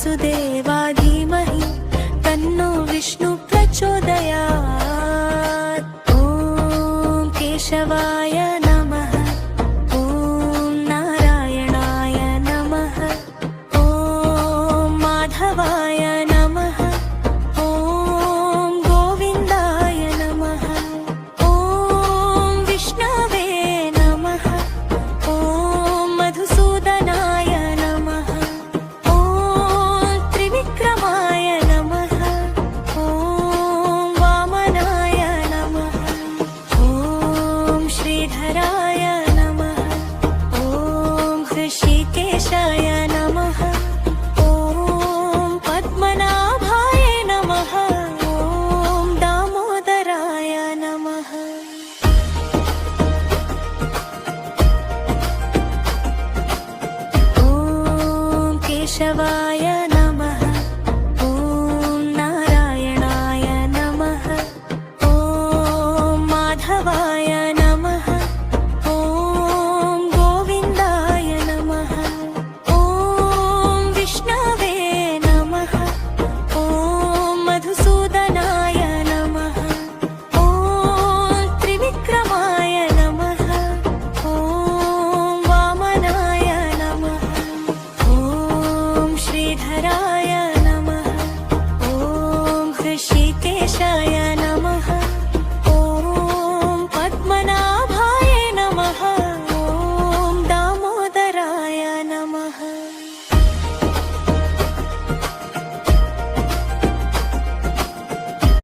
वासुदेवा धीमहि तन्नो विष्णु प्रचोदयात्। ॐ केशवाय नमः, ॐ नारायणाय नमः, ॐ माधवाय नमः, ॐ गोविन्दाय नमः, ॐ विष्णवे नमः, ॐ मधुसूदनाय नमः, ॐ त्रिविक्रमाय नमः, ॐ वामनाय नमः, ॐ श्रीधराय नमः, ॐ हृषीकेशाय नमः, ॐ पद्मनाभाय नमः, ॐ दामोदराय नमः। ॐ केशवाय नमः, ॐ नारायणाय नमः, ॐ माधवाय